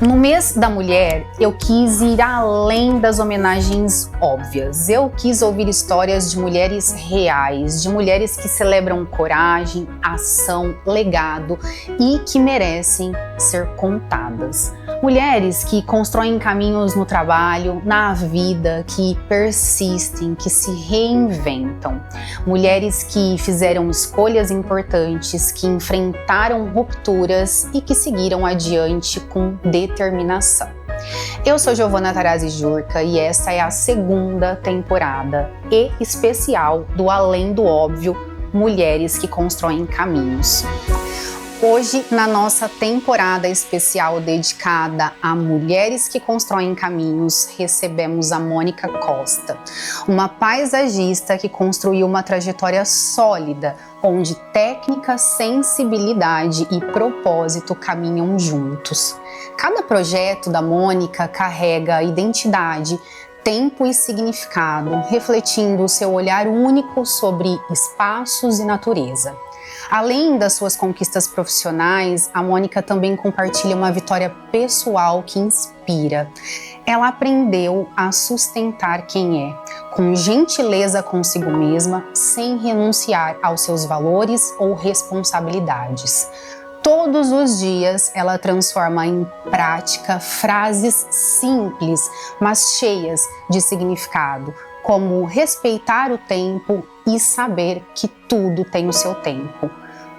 No mês da mulher, eu quis ir além das homenagens óbvias. Eu quis ouvir histórias de mulheres reais, de mulheres que celebram coragem, ação, legado e que merecem ser contadas. Mulheres que constroem caminhos no trabalho, na vida, que persistem, que se reinventam. Mulheres que fizeram escolhas importantes, que enfrentaram rupturas e que seguiram adiante com determinação. Eu sou Giovana Tarazzi Jurka e essa é a segunda temporada e especial do Além do Óbvio, Mulheres que Constroem Caminhos. Hoje, na nossa temporada especial dedicada a mulheres que constroem caminhos, recebemos a Mônica Costa, uma paisagista que construiu uma trajetória sólida, onde técnica, sensibilidade e propósito caminham juntos. Cada projeto da Mônica carrega identidade, tempo e significado, refletindo o seu olhar único sobre espaços e natureza. Além das suas conquistas profissionais, a Mônica também compartilha uma vitória pessoal que inspira. Ela aprendeu a sustentar quem é, com gentileza consigo mesma, sem renunciar aos seus valores ou responsabilidades. Todos os dias, ela transforma em prática frases simples, mas cheias de significado, como respeitar o tempo e saber que tudo tem o seu tempo.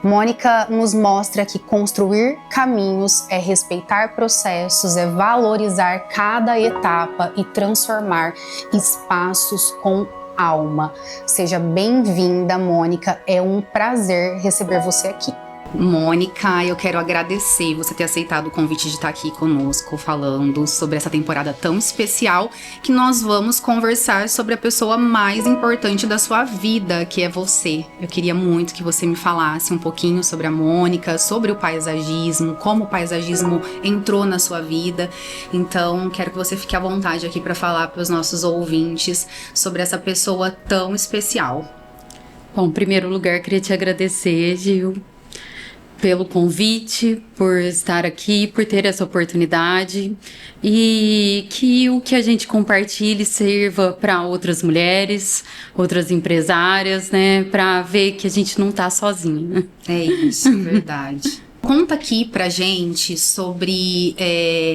Mônica nos mostra que construir caminhos é respeitar processos, é valorizar cada etapa e transformar espaços com alma. Seja bem-vinda, Mônica, é um prazer receber você aqui. Mônica, eu quero agradecer você ter aceitado o convite de estar aqui conosco falando sobre essa temporada tão especial que nós vamos conversar sobre a pessoa mais importante da sua vida, que é você. Eu queria muito que você me falasse um pouquinho sobre a Mônica, sobre o paisagismo, como o paisagismo entrou na sua vida. Então, quero que você fique à vontade aqui para falar para os nossos ouvintes sobre essa pessoa tão especial. Bom, em primeiro lugar, queria te agradecer, Gil, pelo convite, por estar aqui, por ter essa oportunidade e que o que a gente compartilhe sirva para outras mulheres, outras empresárias, né, para ver que a gente não tá sozinha. É isso, verdade. Conta aqui pra gente sobre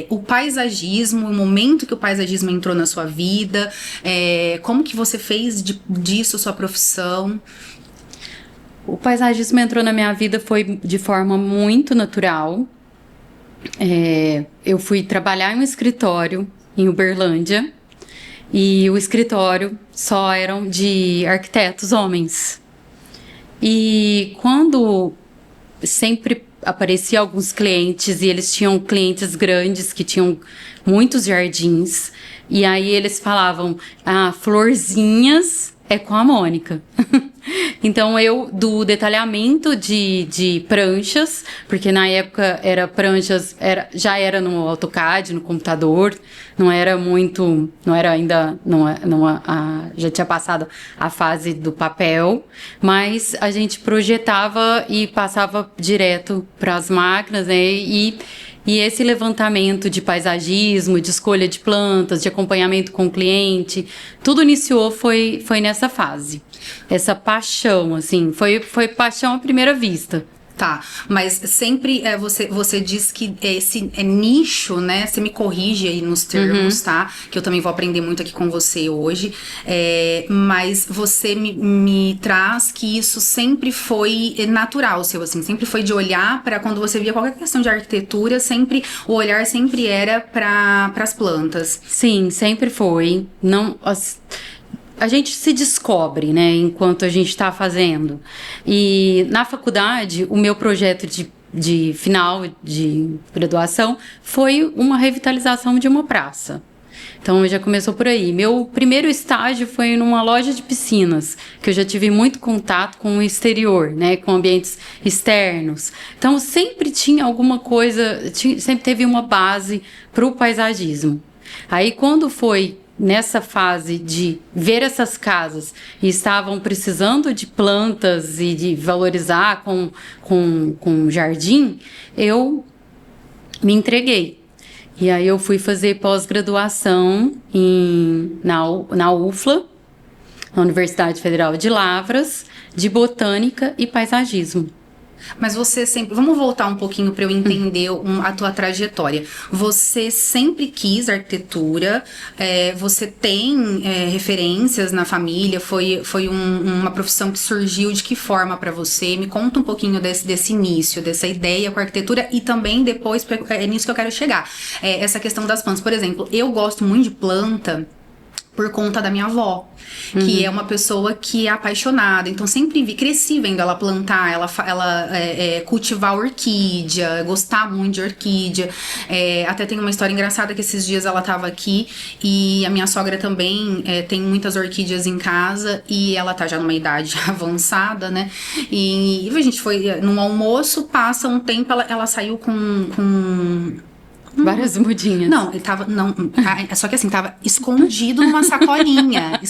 o paisagismo, o momento que o paisagismo entrou na sua vida, como que você fez disso sua profissão. O paisagismo entrou na minha vida foi de forma muito natural. Eu fui trabalhar em um escritório em Uberlândia e o escritório só eram de arquitetos homens. E quando sempre apareciam alguns clientes e eles tinham clientes grandes que tinham muitos jardins e aí eles falavam, florzinhas é com a Mônica. Então eu, do detalhamento de pranchas, porque na época já era no AutoCAD, no computador, já tinha passado a fase do papel, mas a gente projetava e passava direto para as máquinas, né, e esse levantamento de paisagismo, de escolha de plantas, de acompanhamento com o cliente, tudo iniciou foi nessa fase. Essa paixão, assim, foi paixão à primeira vista. Tá, mas sempre você diz que esse nicho, né? Você me corrige aí nos termos, tá? Que eu também vou aprender muito aqui com você hoje. Mas você me traz que isso sempre foi natural, seu, assim, sempre foi de olhar para quando você via qualquer questão de arquitetura, o olhar sempre era para as plantas. Sim, sempre foi. A gente se descobre, né, enquanto a gente está fazendo. E na faculdade, o meu projeto de final de graduação foi uma revitalização de uma praça. Então, já começou por aí. Meu primeiro estágio foi numa loja de piscinas, que eu já tive muito contato com o exterior, né, com ambientes externos. Então, sempre tinha alguma coisa, sempre teve uma base para o paisagismo. Aí, quando foi nessa fase de ver essas casas e estavam precisando de plantas e de valorizar com jardim, eu me entreguei. E aí eu fui fazer pós-graduação na UFLA, na Universidade Federal de Lavras, de Botânica e Paisagismo. Mas você sempre... Vamos voltar um pouquinho para eu entender a tua trajetória. Você sempre quis arquitetura, você tem referências na família, foi uma profissão que surgiu de que forma para você? Me conta um pouquinho desse início, dessa ideia com a arquitetura e também depois, é nisso que eu quero chegar. Essa questão das plantas. Por exemplo, eu gosto muito de planta por conta da minha avó, que é uma pessoa que é apaixonada. Então, sempre cresci vendo ela plantar, ela cultivar orquídea, gostar muito de orquídea. Até tem uma história engraçada que esses dias ela tava aqui e a minha sogra também tem muitas orquídeas em casa e ela tá já numa idade avançada, né? E a gente foi num almoço, passa um tempo, ela saiu com várias mudinhas. Não, ele tava. Não, só que assim, tava escondido numa sacolinha.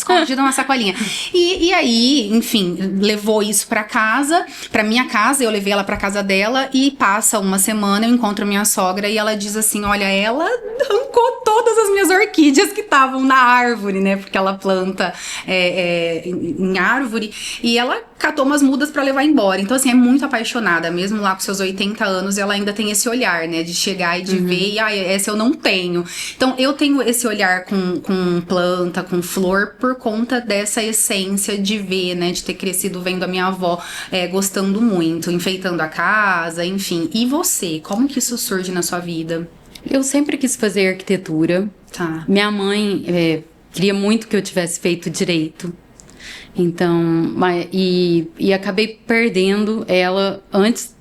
E aí, enfim, levou isso pra casa, pra minha casa, eu levei ela pra casa dela e passa uma semana, eu encontro a minha sogra e ela diz assim: olha, ela arrancou todas as minhas orquídeas que estavam na árvore, né? Porque ela planta em árvore, e ela catou umas mudas pra levar embora. Então, assim, é muito apaixonada, mesmo lá com seus 80 anos, ela ainda tem esse olhar, né? De chegar e de ver, e essa eu não tenho. Então, eu tenho esse olhar com planta, com flor, por conta dessa essência de ver, né? De ter crescido vendo a minha avó gostando muito, enfeitando a casa, enfim. E você, como que isso surge na sua vida? Eu sempre quis fazer arquitetura. Tá. Minha mãe queria muito que eu tivesse feito direito. Então, e acabei perdendo ela antes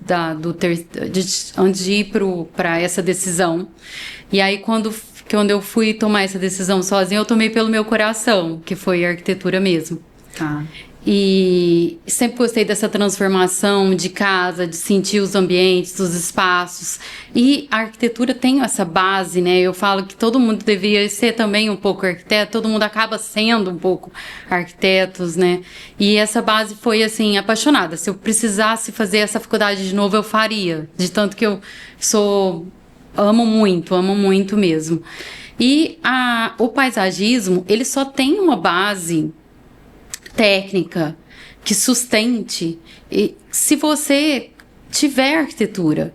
de ir para essa decisão. E aí, quando eu fui tomar essa decisão sozinha, eu tomei pelo meu coração, que foi a arquitetura mesmo. Tá. E sempre gostei dessa transformação de casa, de sentir os ambientes, os espaços. E a arquitetura tem essa base, né? Eu falo que todo mundo deveria ser também um pouco arquiteto, todo mundo acaba sendo um pouco arquitetos, né? E essa base foi, assim, apaixonada. Se eu precisasse fazer essa faculdade de novo, eu faria. De tanto que eu amo muito mesmo. E o paisagismo, ele só tem uma base técnica que sustente, e se você tiver arquitetura,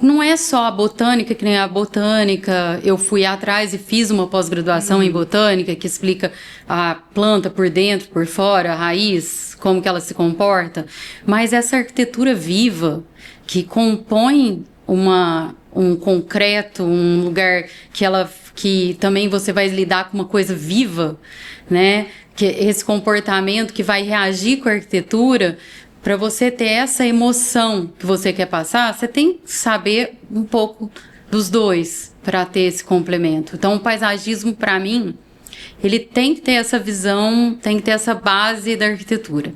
não é só a botânica, que nem a botânica, eu fui atrás e fiz uma pós-graduação em botânica que explica a planta por dentro, por fora, a raiz, como que ela se comporta, mas essa arquitetura viva que compõe um concreto, um lugar que também você vai lidar com uma coisa viva, né? Que esse comportamento que vai reagir com a arquitetura, para você ter essa emoção que você quer passar, você tem que saber um pouco dos dois para ter esse complemento. Então, o paisagismo, para mim, ele tem que ter essa visão, tem que ter essa base da arquitetura.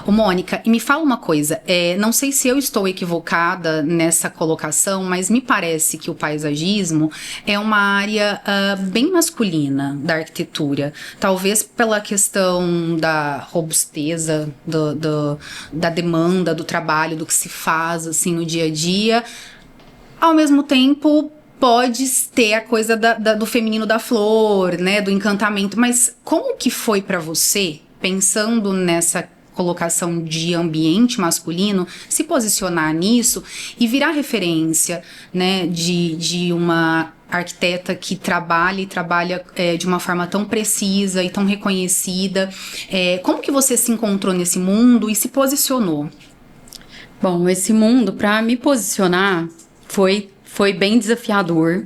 Ô, Mônica, e me fala uma coisa, não sei se eu estou equivocada nessa colocação, mas me parece que o paisagismo é uma área bem masculina da arquitetura, talvez pela questão da robusteza, da demanda, do trabalho, do que se faz assim no dia a dia, ao mesmo tempo pode ter a coisa do feminino da flor, né, do encantamento, mas como que foi pra você, pensando nessa colocação de ambiente masculino, se posicionar nisso e virar referência, né, de uma arquiteta que trabalha de uma forma tão precisa e tão reconhecida. Como que você se encontrou nesse mundo e se posicionou? Bom, esse mundo, para me posicionar, foi bem desafiador,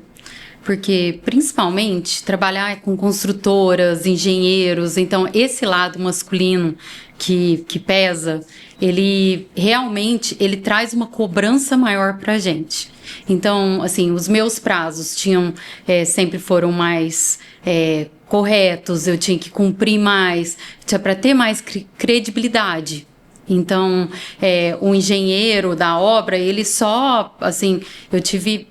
porque principalmente trabalhar com construtoras, engenheiros, então esse lado masculino que pesa, ele realmente traz uma cobrança maior pra gente. Então, assim, os meus prazos sempre foram mais corretos, eu tinha que cumprir mais, para ter mais credibilidade. Então, o engenheiro da obra, ele só, assim, eu tive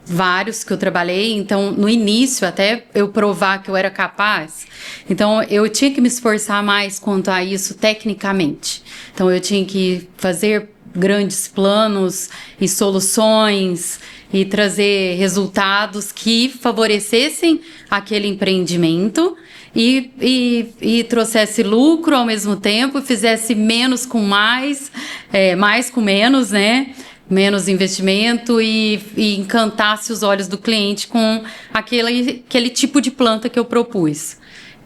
vários que eu trabalhei, então no início até eu provar que eu era capaz, então eu tinha que me esforçar mais quanto a isso tecnicamente, então eu tinha que fazer grandes planos e soluções e trazer resultados que favorecessem aquele empreendimento e trouxesse lucro ao mesmo tempo, fizesse menos com mais, mais com menos, né? Menos investimento e encantasse os olhos do cliente com aquele tipo de planta que eu propus.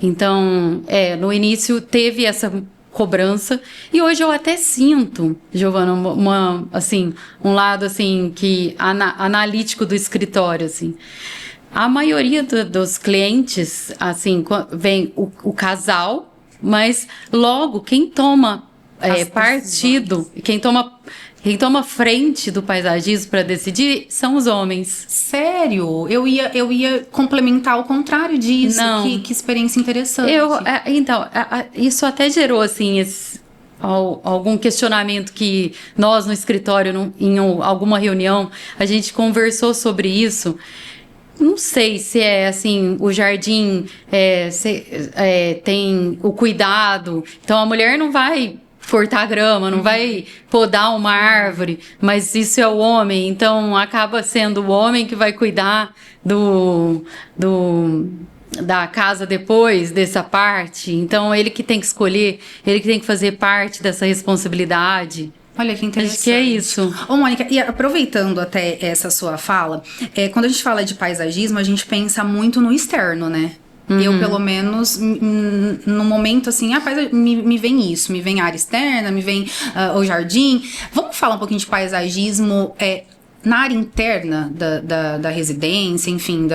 Então, no início teve essa cobrança e hoje eu até sinto, Giovana, um lado assim que analítico do escritório, assim. A maioria dos clientes, assim, vem o casal, mas logo quem toma partido, quem toma frente do paisagismo para decidir são os homens. Sério? Eu ia complementar ao contrário disso. Não. Que experiência interessante. Isso até gerou, assim, algum questionamento que nós no escritório, em alguma reunião, a gente conversou sobre isso. Não sei se assim, o jardim tem o cuidado. Então, a mulher não vai cortar grama, não vai podar uma árvore, mas isso é o homem, então acaba sendo o homem que vai cuidar da casa depois dessa parte, então ele que tem que escolher, ele que tem que fazer parte dessa responsabilidade. Olha que interessante. Acho que é isso. Ô, Mônica, e aproveitando até essa sua fala, quando a gente fala de paisagismo, a gente pensa muito no externo, né? Eu, pelo menos, no momento assim, me vem isso, me vem a área externa, me vem o jardim. Vamos falar um pouquinho de paisagismo na área interna da residência, enfim,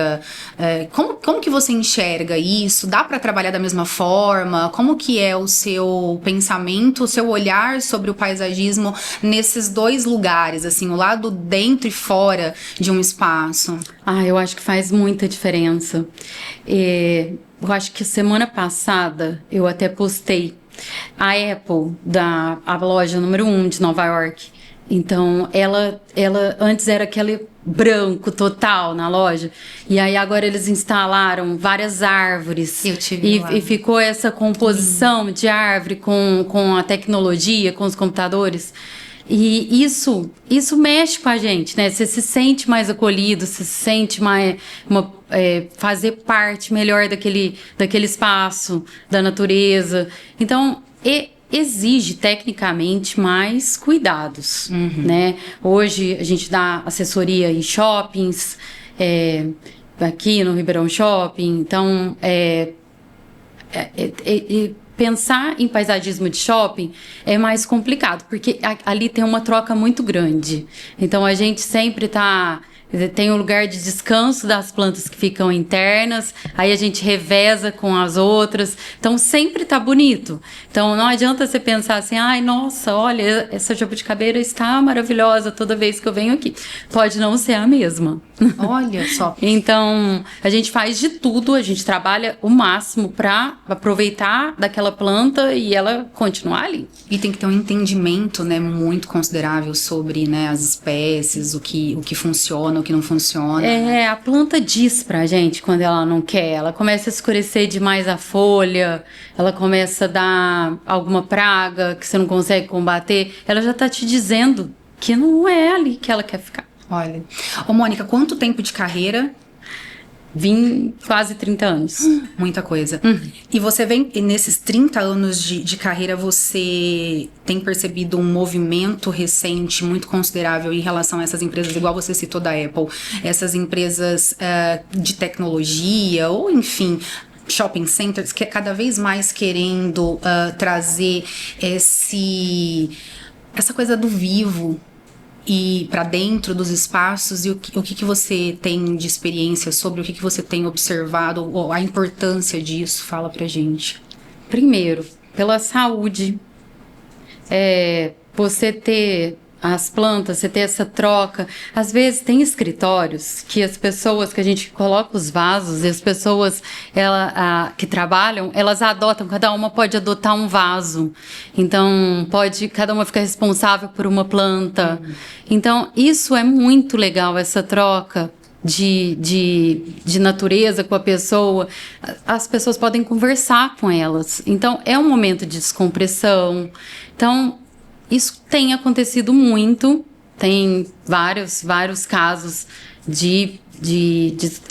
como que você enxerga isso? Dá para trabalhar da mesma forma? Como que é o seu pensamento, o seu olhar sobre o paisagismo nesses dois lugares, assim, o lado dentro e fora de um espaço? Eu acho que faz muita diferença. Eu acho que semana passada eu até postei a Apple, a loja número 1 de Nova York. Então, ela antes era aquele branco total na loja. E aí agora eles instalaram várias árvores. Eu tive lá. E ficou essa composição de árvore com a tecnologia, com os computadores. E isso mexe com a gente, né? Você se sente mais acolhido, você se sente mais fazer parte melhor daquele espaço, da natureza. Então, exige tecnicamente mais cuidados, né? Hoje a gente dá assessoria em shoppings, aqui no Ribeirão Shopping, então pensar em paisagismo de shopping é mais complicado, porque ali tem uma troca muito grande. Então a gente sempre tem um lugar de descanso das plantas que ficam internas, aí a gente reveza com as outras, então sempre tá bonito. Então não adianta você pensar assim, ai, nossa, olha, essa jabuticabeira está maravilhosa toda vez que eu venho aqui. Pode não ser a mesma. Olha só. Então, a gente faz de tudo, a gente trabalha o máximo para aproveitar daquela planta e ela continuar ali. E tem que ter um entendimento, né, muito considerável sobre, né, as espécies, o que funciona, o que não funciona. A planta diz pra gente quando ela não quer. Ela começa a escurecer demais a folha, ela começa a dar alguma praga que você não consegue combater. Ela já tá te dizendo que não é ali que ela quer ficar. Olha. Ô, Mônica, quanto tempo de carreira? Vim quase 30 anos. Muita coisa. E você vem, nesses 30 anos de carreira, você tem percebido um movimento recente muito considerável em relação a essas empresas, igual você citou da Apple, essas empresas de tecnologia, ou enfim, shopping centers, que é cada vez mais querendo trazer essa coisa do vivo e para dentro dos espaços, e o que você tem de experiência sobre, o que você tem observado, ou a importância disso, fala pra gente. Primeiro, pela saúde, você ter as plantas, você ter essa troca. Às vezes tem escritórios que as pessoas, que a gente coloca os vasos, e as pessoas que trabalham, elas adotam, cada uma pode adotar um vaso. Então, cada uma fica responsável por uma planta. Então, isso é muito legal, essa troca de natureza com a pessoa. As pessoas podem conversar com elas. Então, é um momento de descompressão. Então, isso tem acontecido muito tem vários casos de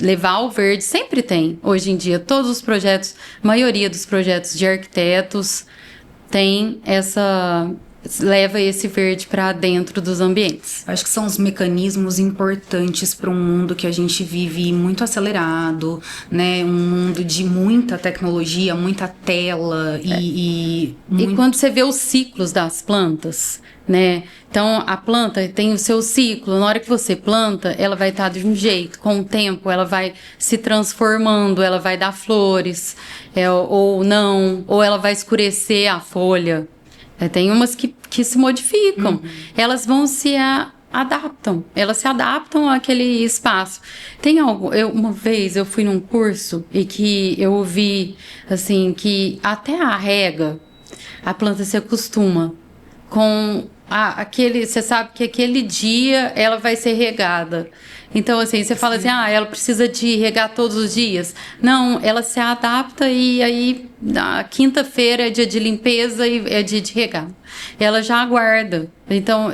levar o verde, sempre tem, hoje em dia, todos os projetos, a maioria dos projetos de arquitetos leva esse verde para dentro dos ambientes. Acho que são os mecanismos importantes para um mundo que a gente vive muito acelerado, né? Um mundo de muita tecnologia, muita tela E quando você vê os ciclos das plantas, né? Então, a planta tem o seu ciclo. Na hora que você planta, ela vai estar de um jeito. Com o tempo, ela vai se transformando, ela vai dar flores, ou não, ou ela vai escurecer a folha. Tem umas que se modificam. Elas vão adaptam. Elas se adaptam àquele espaço. Tem algo... uma vez eu fui num curso e que eu ouvi, assim, que até a rega, a planta se acostuma com você sabe que aquele dia ela vai ser regada. Então, assim, você fala assim, ela precisa de regar todos os dias. Não, ela se adapta e aí na quinta-feira é dia de limpeza e é dia de regar. Ela já aguarda. Então,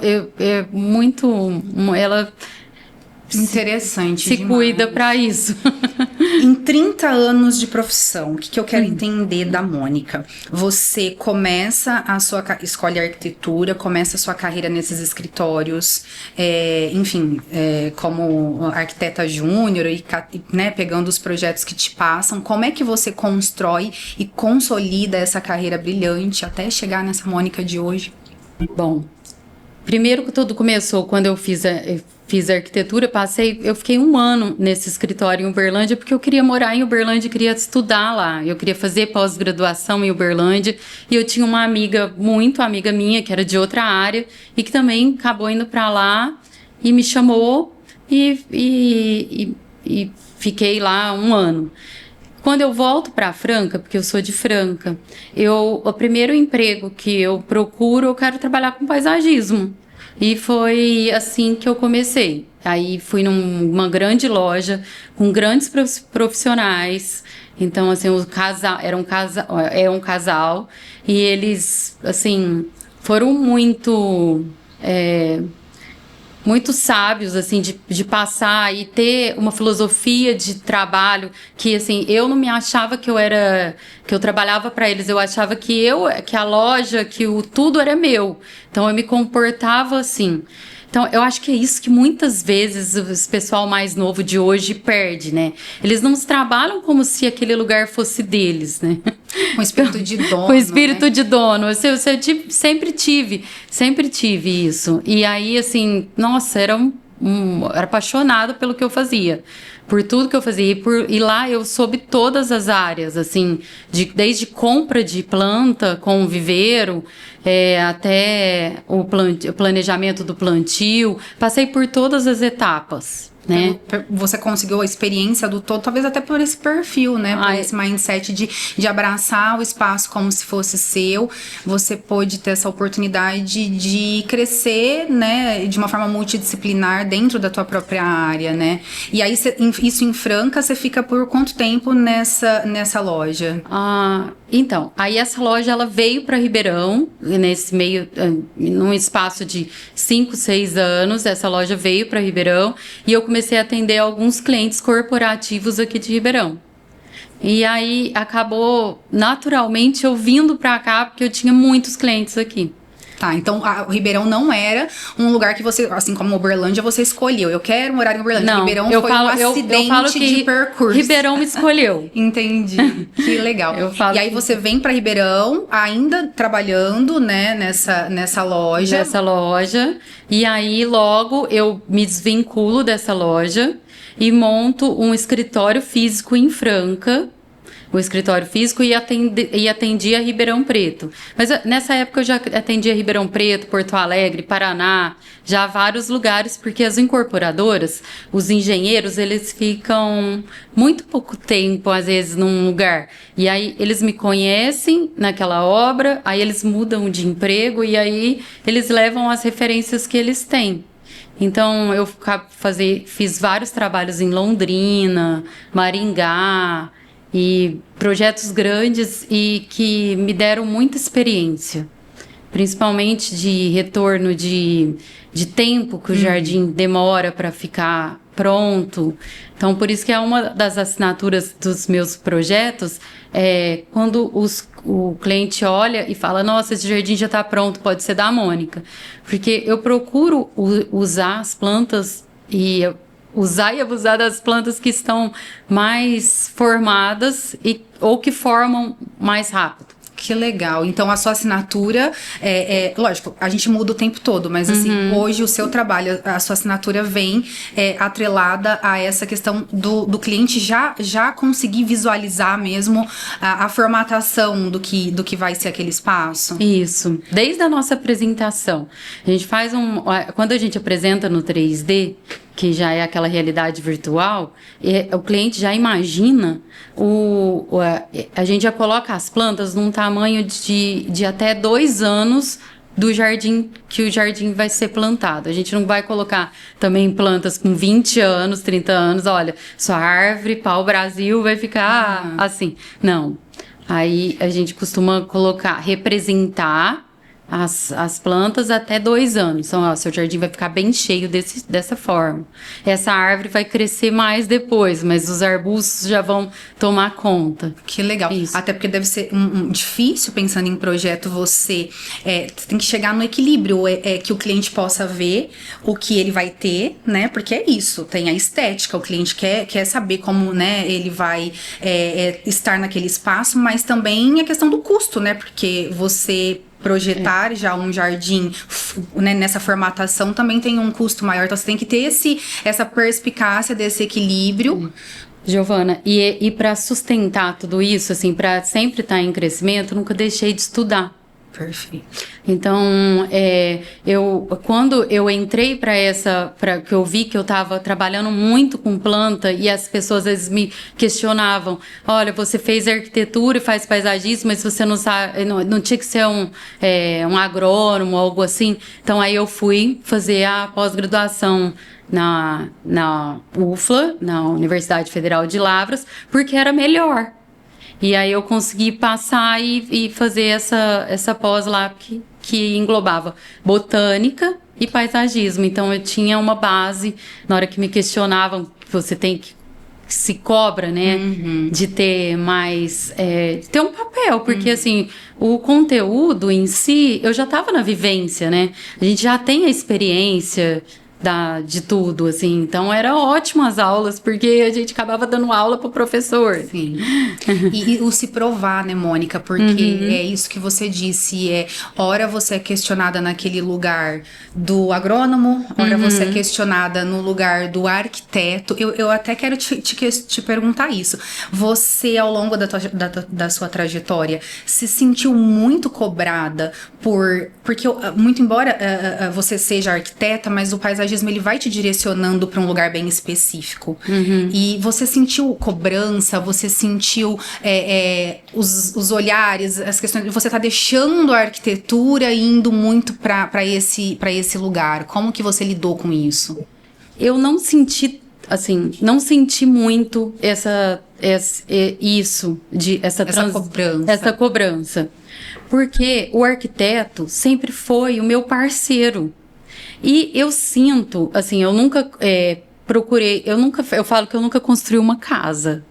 ela interessante se cuida para isso. Em 30 anos de profissão, o que eu quero entender da Mônica? Você escolhe arquitetura, começa a sua carreira nesses escritórios, como arquiteta júnior e, né, pegando os projetos que te passam. Como é que você constrói e consolida essa carreira brilhante até chegar nessa Mônica de hoje? Bom, primeiro que tudo começou quando eu fiz arquitetura, eu fiquei 1 ano nesse escritório em Uberlândia, porque eu queria morar em Uberlândia, queria estudar lá, eu queria fazer pós-graduação em Uberlândia, e eu tinha uma amiga, muito amiga minha, que era de outra área, e que também acabou indo para lá, e me chamou, e fiquei lá 1 ano. Quando eu volto para Franca, porque eu sou de Franca, o primeiro emprego que eu procuro, eu quero trabalhar com paisagismo. E foi assim que eu comecei. Aí fui numa grande loja com grandes profissionais. Então, assim, é um casal e eles, assim, foram muito sábios, assim, de passar e ter uma filosofia de trabalho que, assim, eu não me achava que eu trabalhava para eles, eu achava que a loja, tudo era meu. Então, eu me comportava assim. Então, eu acho que é isso que muitas vezes o pessoal mais novo de hoje perde, né? Eles não trabalham como se aquele lugar fosse deles, né? Com espírito de dono. Com espírito, né, de dono. Eu sempre tive isso. E aí, assim, nossa, era apaixonada pelo que eu fazia. Por tudo que eu fazia. E lá eu soube todas as áreas, assim, desde compra de planta com viveiro, até o planejamento do plantio. Passei por todas as etapas, né? Você conseguiu a experiência do todo, talvez até por esse perfil, né? Por esse mindset de abraçar o espaço como se fosse seu. Você pôde ter essa oportunidade de crescer, né? De uma forma multidisciplinar dentro da tua própria área, né? E aí, isso em Franca, você fica por quanto tempo nessa loja? Então, aí essa loja, ela veio para Ribeirão, num espaço de 5, 6 anos, essa loja veio para Ribeirão, e eu comecei a atender alguns clientes corporativos aqui de Ribeirão. E aí, acabou, naturalmente, eu vindo para cá, porque eu tinha muitos clientes aqui. Tá, então o Ribeirão não era um lugar que você, assim como Uberlândia, você escolheu. Eu quero morar em Uberlândia. Não, Ribeirão foi um acidente de percurso. Ribeirão me escolheu. Entendi. Que legal. E aí você vem para Ribeirão, ainda trabalhando, né, nessa loja. Nessa loja. E aí logo eu me desvinculo dessa loja e monto um escritório físico em Franca. O escritório físico e atendia Ribeirão Preto. Mas nessa época eu já atendia Ribeirão Preto, Porto Alegre, Paraná, já vários lugares, porque as incorporadoras, os engenheiros, eles ficam muito pouco tempo, às vezes, num lugar. E aí eles me conhecem naquela obra, aí eles mudam de emprego e aí eles levam as referências que eles têm. Então, eu fiz vários trabalhos em Londrina, Maringá, e projetos grandes e que me deram muita experiência. principalmente de retorno de tempo que o jardim demora para ficar pronto. Então, por isso que é uma das assinaturas dos meus projetos, quando o cliente olha e fala, nossa, esse jardim já está pronto, pode ser da Mônica. Porque eu procuro usar as plantas e usar e abusar das plantas que estão mais formadas ou que formam mais rápido. Que legal. Então, a sua assinatura, lógico, a gente muda o tempo todo, mas assim, hoje o seu trabalho, a sua assinatura vem atrelada a essa questão do cliente já conseguir visualizar mesmo a formatação do que vai ser aquele espaço. Isso. Desde a nossa apresentação. A gente faz quando a gente apresenta no 3D, que já é aquela realidade virtual, o cliente já imagina, a gente já coloca as plantas num tamanho de até 2 anos do jardim, que o jardim vai ser plantado. A gente não vai colocar também plantas com 20 anos, 30 anos, olha, sua árvore, pau-brasil vai ficar assim. Não. Aí a gente costuma representar as plantas até 2 anos. Então, seu jardim vai ficar bem cheio dessa forma. Essa árvore vai crescer mais depois, mas os arbustos já vão tomar conta. Que legal. Isso. Até porque deve ser difícil, pensando em projeto, você tem que chegar no equilíbrio, que o cliente possa ver o que ele vai ter, né? Porque é isso, tem a estética, o cliente quer saber como, né, ele vai estar naquele espaço, mas também a questão do custo, né? Porque você projetar já um jardim, né, nessa formatação também tem um custo maior, então você tem que ter essa perspicácia desse equilíbrio. Giovana, e para sustentar tudo isso, assim, para sempre estar em crescimento, nunca deixei de estudar. Perfeito. Então, quando eu entrei que eu vi que eu estava trabalhando muito com planta e as pessoas às vezes me questionavam, olha, você fez arquitetura e faz paisagismo, mas você não sabe, não tinha que ser um agrônomo ou algo assim. Então, aí eu fui fazer a pós-graduação na UFLA, na Universidade Federal de Lavras, porque era melhor. E aí eu consegui passar e fazer essa pós lá que englobava botânica e paisagismo. Então eu tinha uma base, na hora que me questionavam, você tem que se cobra, né, de ter mais, ter um papel, porque assim, o conteúdo em si, eu já estava na vivência, né, a gente já tem a experiência de tudo, assim. Então, era ótimo as aulas, porque a gente acabava dando aula pro professor. Sim. E o se provar, né, Mônica? Porque é isso que você disse, ora você é questionada naquele lugar do agrônomo, ora você é questionada no lugar do arquiteto. Eu até quero te perguntar isso. Você, ao longo da sua trajetória, se sentiu muito cobrada porque muito embora você seja arquiteta, mas o paisagismo ele vai te direcionando para um lugar bem específico. E você sentiu cobrança, você sentiu os olhares, as questões, você está deixando a arquitetura e indo muito para esse lugar. Como que você lidou com isso? Eu não senti, assim, muito essa cobrança. Porque o arquiteto sempre foi o meu parceiro. E eu sinto, assim, eu nunca eu falo que eu nunca construí uma casa,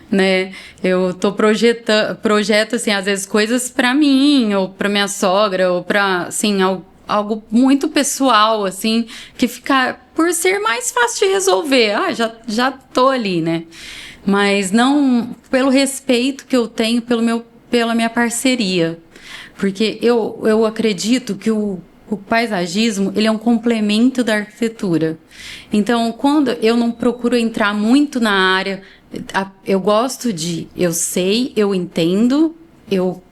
né? Eu projeto, assim, às vezes coisas pra mim, ou pra minha sogra, ou pra, assim, algo muito pessoal, assim, que fica, por ser mais fácil de resolver, já tô ali, né? Mas não pelo respeito que eu tenho pela minha parceria, porque eu acredito que o paisagismo, ele é um complemento da arquitetura. Então, quando eu não procuro entrar muito na área, eu sei, eu entendo, eu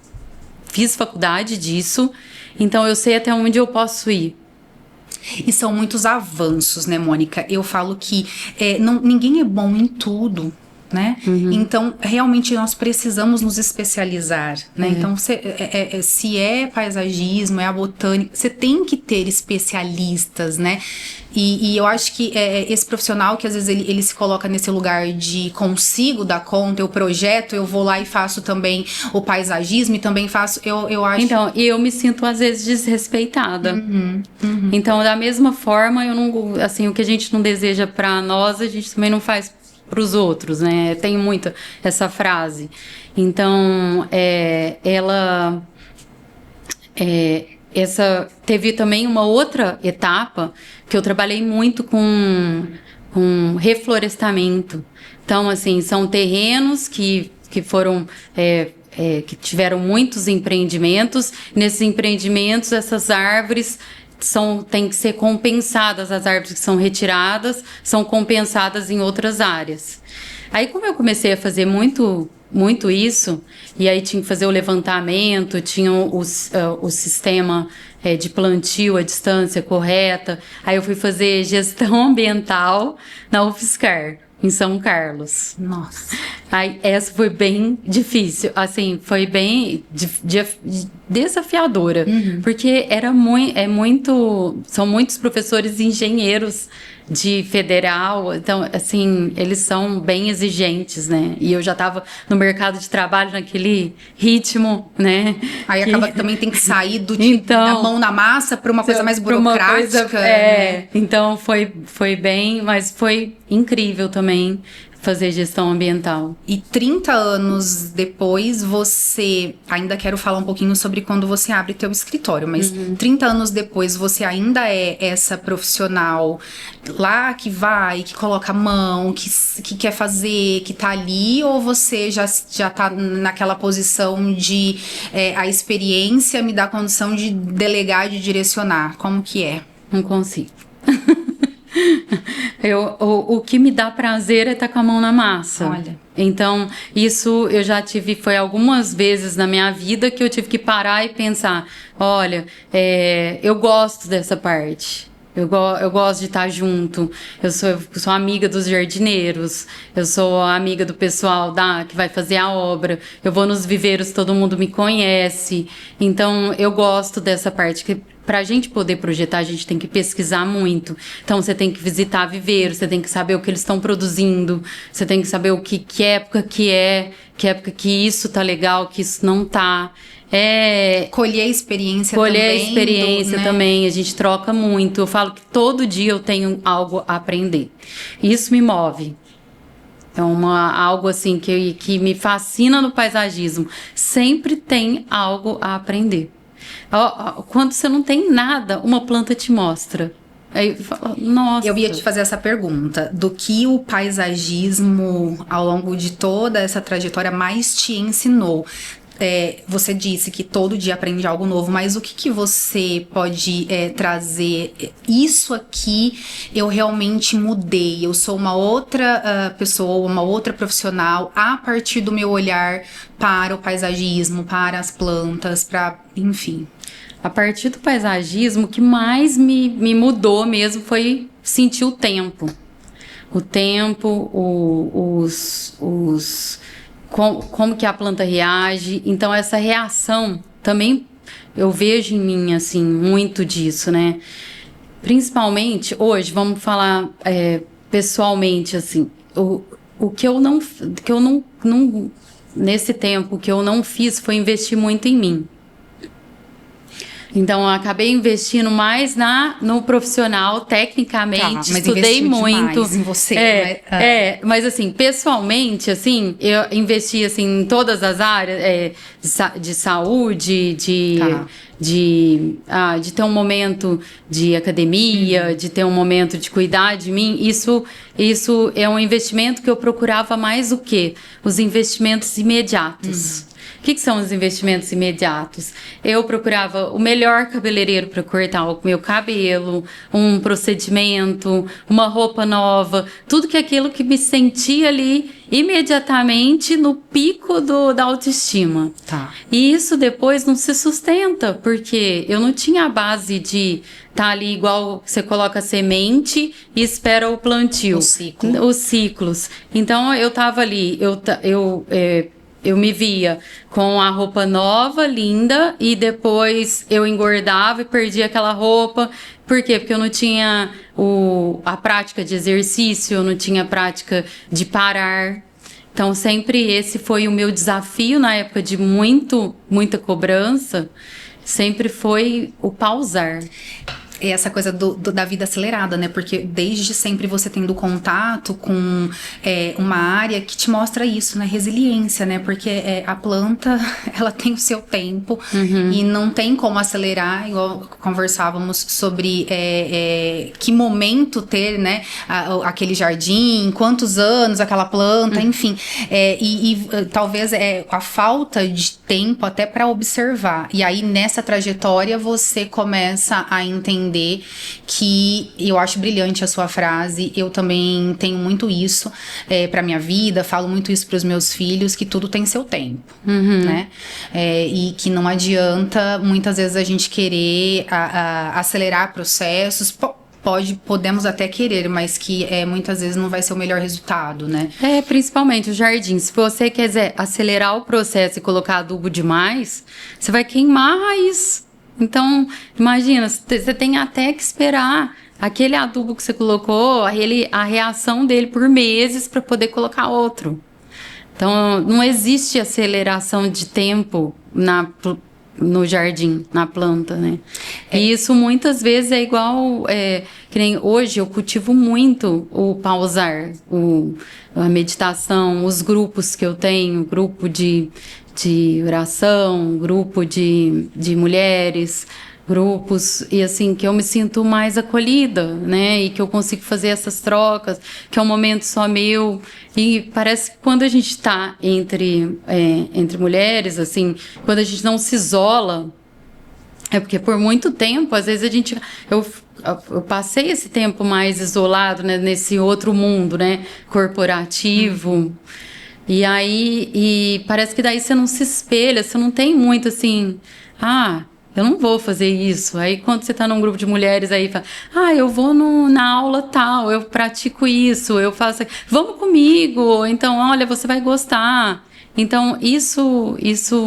fiz faculdade disso, então eu sei até onde eu posso ir. E são muitos avanços, né, Mônica? Eu falo que ninguém é bom em tudo. né? Então, realmente, nós precisamos nos especializar, né? Então, se é paisagismo, é a botânica, você tem que ter especialistas, né? E eu acho que esse profissional que às vezes ele se coloca nesse lugar de consigo dar conta, eu projeto, eu vou lá e faço também o paisagismo e também faço, eu acho... Então, eu me sinto às vezes desrespeitada. Então, da mesma forma, eu não, assim, o que a gente não deseja para nós, a gente também não faz para os outros, né? Tem muito essa frase. Então, teve também uma outra etapa que eu trabalhei muito com reflorestamento. Então, assim, são terrenos que foram... que tiveram muitos empreendimentos. Nesses empreendimentos, essas árvores têm que ser compensadas, as árvores que são retiradas são compensadas em outras áreas. Aí, como eu comecei a fazer muito isso, e aí tinha que fazer o levantamento, tinha o sistema de plantio à distância correta, aí eu fui fazer gestão ambiental na UFSCar, em São Carlos. Nossa. Aí, essa foi bem difícil, assim, foi bem desafiadora, porque são muitos professores engenheiros de federal, então, assim, eles são bem exigentes, né? E eu já estava no mercado de trabalho naquele ritmo, né? Aí acaba que também tem que sair da mão na massa para uma coisa mais burocrática. Né? Então foi bem, mas foi incrível também fazer gestão ambiental. E 30 anos depois, você... Ainda quero falar um pouquinho sobre quando você abre teu escritório, mas 30 anos depois, você ainda é essa profissional lá que vai, que coloca a mão, que quer fazer, que tá ali, ou você já tá naquela posição de a experiência me dá condição de delegar, de direcionar? Como que é? Não consigo. O que me dá prazer é estar com a mão na massa. Olha. Então, isso eu já tive, foi algumas vezes na minha vida que eu tive que parar e pensar, olha, eu gosto dessa parte. Eu gosto de estar junto. Eu sou amiga dos jardineiros. Eu sou amiga do pessoal que vai fazer a obra. Eu vou nos viveiros, todo mundo me conhece. Então, eu gosto dessa parte. Que para a gente poder projetar, a gente tem que pesquisar muito. Então, você tem que visitar viveiros, você tem que saber o que eles estão produzindo. Você tem que saber que época que época que isso tá legal, que isso não tá. Colher a experiência também. Também, a gente troca muito. Eu falo que todo dia eu tenho algo a aprender. Isso me move. É algo assim que me fascina no paisagismo. Sempre tem algo a aprender. Quando você não tem nada, uma planta te mostra. Aí, nossa. Eu ia te fazer essa pergunta, do que o paisagismo, ao longo de toda essa trajetória, mais te ensinou? Você disse que todo dia aprende algo novo, mas o que você pode trazer? Isso aqui eu realmente mudei, eu sou uma outra pessoa, uma outra profissional a partir do meu olhar para o paisagismo, para as plantas, enfim. A partir do paisagismo, o que mais me mudou mesmo foi sentir o tempo. O tempo, como que a planta reage. Então, essa reação também eu vejo em mim, assim, muito disso, né? Principalmente hoje, vamos falar pessoalmente, assim, o que eu não nesse tempo, o que eu não fiz foi investir muito em mim. Então, eu acabei investindo mais no profissional, tecnicamente, mas estudei muito. Em você, mas assim, pessoalmente, assim, eu investi assim, em todas as áreas de saúde, de ter um momento de academia, de ter um momento de cuidar de mim. Isso é um investimento que eu procurava mais o quê? Os investimentos imediatos. O que são os investimentos imediatos? Eu procurava o melhor cabeleireiro para cortar o meu cabelo, um procedimento, uma roupa nova, tudo que aquilo que me sentia ali imediatamente no pico da autoestima. Tá. E isso depois não se sustenta, porque eu não tinha a base de estar ali igual você coloca a semente e espera o plantio. Os ciclos. Então eu tava ali, eu me via com a roupa nova, linda, e depois eu engordava e perdia aquela roupa. Por quê? Porque eu não tinha a prática de exercício, eu não tinha a prática de parar. Então, sempre esse foi o meu desafio na época de muita cobrança, sempre foi o pausar. É essa coisa da vida acelerada, né? Porque desde sempre você tendo contato com uma área que te mostra isso, né? Resiliência, né? Porque a planta, ela tem o seu tempo e não tem como acelerar, igual conversávamos sobre que momento ter, né? Aquele jardim, quantos anos aquela planta, enfim. E talvez a falta de tempo até para observar. E aí, nessa trajetória, você começa a entender que eu acho brilhante a sua frase, eu também tenho muito isso pra minha vida, falo muito isso pros meus filhos, que tudo tem seu tempo, né? E que não adianta muitas vezes a gente querer acelerar processos. Podemos até querer, mas que muitas vezes não vai ser o melhor resultado, né? Principalmente o jardim. Se você quiser acelerar o processo e colocar adubo demais, você vai queimar a raiz. Então, imagina, você tem até que esperar aquele adubo que você colocou, a reação dele por meses para poder colocar outro. Então, não existe aceleração de tempo no jardim, na planta, né? E isso muitas vezes é igual, que nem hoje eu cultivo muito o pausar, a meditação, os grupos que eu tenho, grupo de oração, grupo de mulheres, grupos, e assim, que eu me sinto mais acolhida, né, e que eu consigo fazer essas trocas, que é um momento só meu, e parece que quando a gente tá entre mulheres, assim, quando a gente não se isola, porque por muito tempo, às vezes eu passei esse tempo mais isolado, né, nesse outro mundo, né, corporativo. E aí, parece que daí você não se espelha, você não tem muito assim, eu não vou fazer isso. Aí quando você tá num grupo de mulheres aí, fala, eu vou na aula tal, eu pratico isso, eu faço, vamos comigo, então olha, você vai gostar. Então isso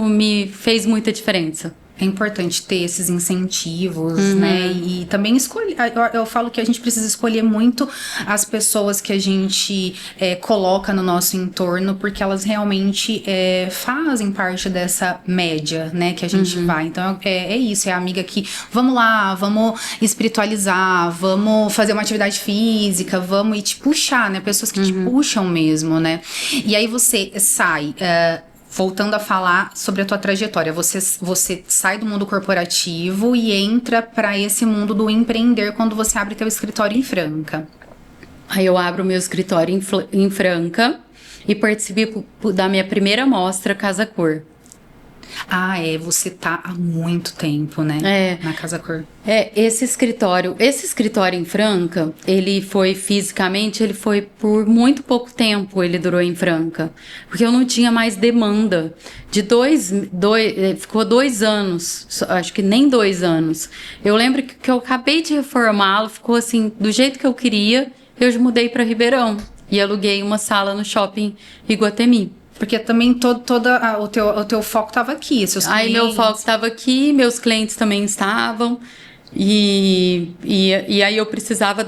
me fez muita diferença. É importante ter esses incentivos, né? E também escolher. Eu falo que a gente precisa escolher muito as pessoas que a gente coloca no nosso entorno, porque elas realmente fazem parte dessa média, né? Que a gente vai. Então é isso, é a amiga que vamos lá, vamos espiritualizar, vamos fazer uma atividade física, vamos te puxar, né? Pessoas que te puxam mesmo, né? E aí você sai. Voltando a falar sobre a tua trajetória, você sai do mundo corporativo e entra para esse mundo do empreender quando você abre teu escritório em Franca. Aí eu abro meu escritório em Franca e participo da minha primeira mostra Casa Cor. Você tá há muito tempo, né? Na Casa Cor. Esse escritório em Franca, ele foi por muito pouco tempo, ele durou em Franca. Porque eu não tinha mais demanda. Ficou 2 anos, acho que nem 2 anos. Eu lembro que eu acabei de reformá-lo, ficou assim, do jeito que eu queria, eu já mudei para Ribeirão. E aluguei uma sala no shopping Iguatemi. Porque também o teu foco estava aqui, seus clientes. Aí meu foco estava aqui, meus clientes também estavam. E aí eu precisava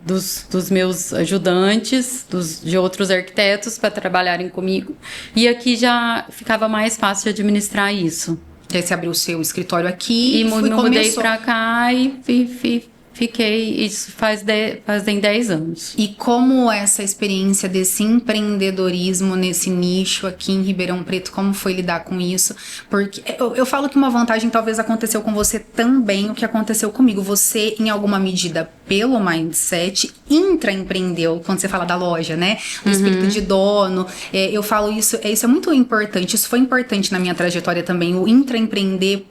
dos meus ajudantes, de outros arquitetos para trabalharem comigo. E aqui já ficava mais fácil de administrar isso. E aí você abriu o seu escritório aqui e mudei para cá e fiquei, isso fazem 10 anos. E como essa experiência desse empreendedorismo nesse nicho aqui em Ribeirão Preto, como foi lidar com isso? Porque eu falo que uma vantagem talvez aconteceu com você também, o que aconteceu comigo. Você, em alguma medida, pelo mindset, intraempreendeu, quando você fala da loja, né? O espírito de dono. Eu falo isso é muito importante. Isso foi importante na minha trajetória também. O intraempreender,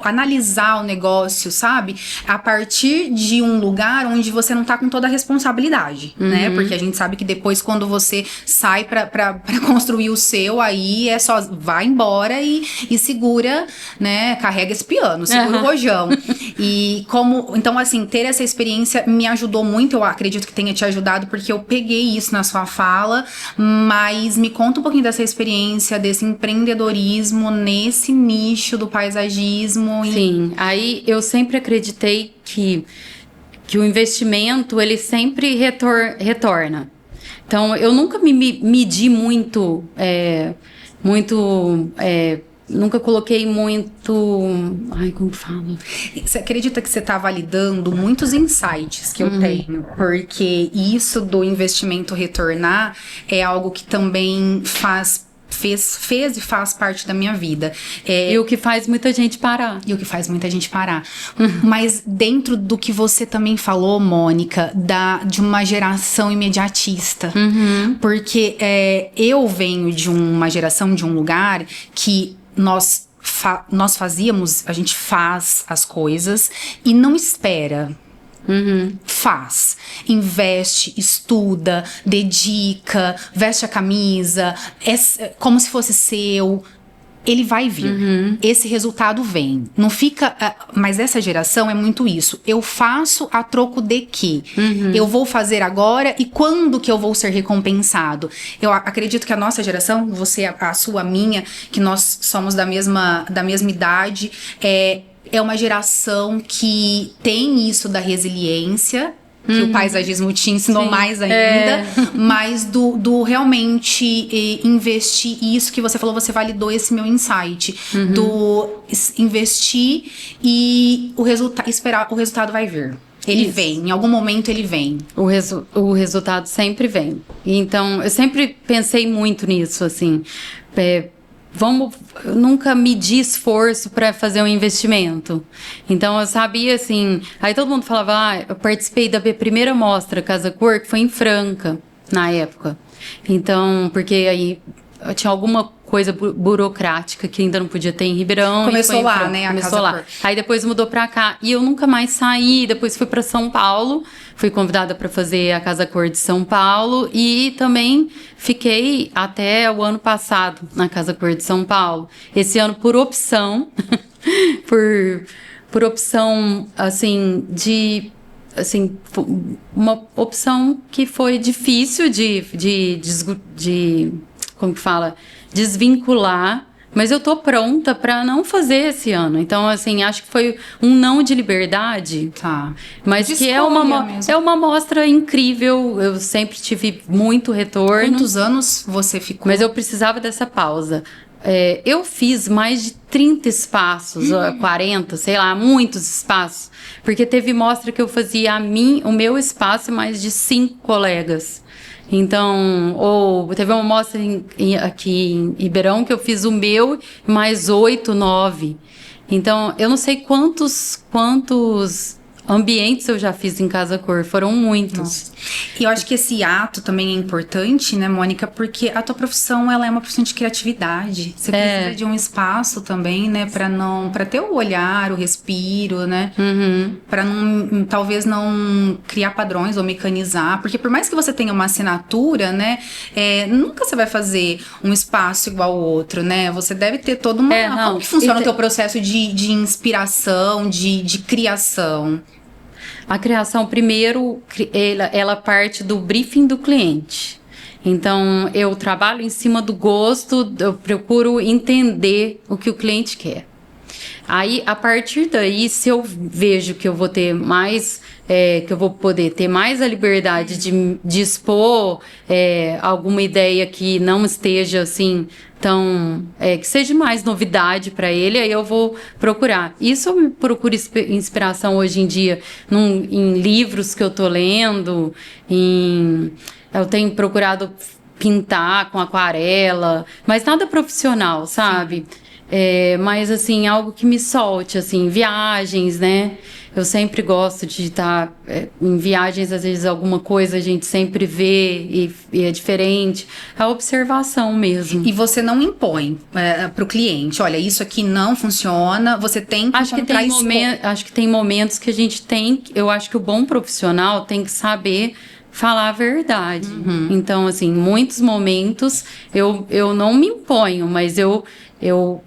analisar o negócio, sabe? A partir de um lugar onde você não tá com toda a responsabilidade, né? Porque a gente sabe que depois, quando você sai pra construir o seu, aí é só vai embora e segura, né? Carrega esse piano, segura o rojão. E então, assim, ter essa experiência me ajudou muito, eu acredito que tenha te ajudado, porque eu peguei isso na sua fala, mas me conta um pouquinho dessa experiência, desse empreendedorismo nesse nicho do paisagismo. Sim, aí eu sempre acreditei que o investimento, ele sempre retorna. Então, eu nunca me medi muito, nunca coloquei muito... Ai, como fala? Você acredita que você está validando muitos insights que eu tenho? Porque isso do investimento retornar é algo que também fez e faz parte da minha vida. E o que faz muita gente parar. Mas dentro do que você também falou, Mônica, de uma geração imediatista. Porque eu venho de uma geração, de um lugar que nós fazíamos, a gente faz as coisas e não espera. Faz, investe, estuda, dedica, veste a camisa, como se fosse seu. Ele vai vir, esse resultado vem. Não fica. Mas essa geração é muito isso. Eu faço a troco de quê? Eu vou fazer agora e quando que eu vou ser recompensado? Eu acredito que a nossa geração, você, a sua, a minha, que nós somos da mesma idade, é uma geração que tem isso da resiliência, que o paisagismo te ensinou mais ainda, mas do realmente investir, isso que você falou, você validou esse meu insight, do investir e esperar, o resultado vai vir. Ele vem, em algum momento ele vem. O resultado sempre vem. Então, eu sempre pensei muito nisso, assim, nunca medi esforço para fazer um investimento. Então, eu sabia, assim... Aí todo mundo falava, eu participei da primeira mostra Casa Cor, que foi em Franca, na época. Então, porque aí tinha alguma coisa burocrática que ainda não podia ter em Ribeirão. Começou lá, né? Começou lá. Aí depois mudou pra cá. E eu nunca mais saí. Depois fui pra São Paulo. Fui convidada para fazer a Casa Cor de São Paulo. E também fiquei até o ano passado na Casa Cor de São Paulo. Esse ano, por opção, por opção, assim, uma opção que foi difícil de como que fala? Desvincular, mas eu tô pronta para não fazer esse ano. Então, assim, acho que foi um não de liberdade, tá? Mas que é uma mostra incrível. Eu sempre tive muito retorno. Quantos anos você ficou? Mas eu precisava dessa pausa. Eu fiz mais de 30 espaços, 40, sei lá, muitos espaços. Porque teve mostra que eu fazia o meu espaço e mais de 5 colegas. Então, teve uma mostra aqui em Ribeirão que eu fiz o meu mais 8, 9. Então, eu não sei quantos ambientes eu já fiz em Casa Cor, foram muitos. Nossa. E eu acho que esse ato também é importante, né, Mônica? Porque a tua profissão, ela é uma profissão de criatividade. Você precisa de um espaço também, né, para ter o olhar, o respiro, né? Para talvez não criar padrões ou mecanizar, porque por mais que você tenha uma assinatura, né, nunca você vai fazer um espaço igual ao outro, né? Você deve ter todo uma... Como que funciona o teu processo de inspiração, de criação? A criação, primeiro, ela parte do briefing do cliente. Então, eu trabalho em cima do gosto, eu procuro entender o que o cliente quer. Aí, a partir daí, se eu vejo que eu vou ter mais... que eu vou poder ter mais a liberdade de expor alguma ideia que não esteja, assim, tão... que seja mais novidade para ele, aí eu vou procurar. Isso eu procuro inspiração hoje em dia em livros que eu tô lendo, eu tenho procurado pintar com aquarela, mas nada profissional, sabe? Mas, assim, algo que me solte, assim, viagens, né? Eu sempre gosto de estar em viagens, às vezes alguma coisa a gente sempre vê e é diferente. A observação mesmo. E você não impõe para o cliente, olha, isso aqui não funciona, você tem que acho que tem momentos que a gente tem... Eu acho que o bom profissional tem que saber falar a verdade. Então, assim, em muitos momentos eu não me imponho, mas eu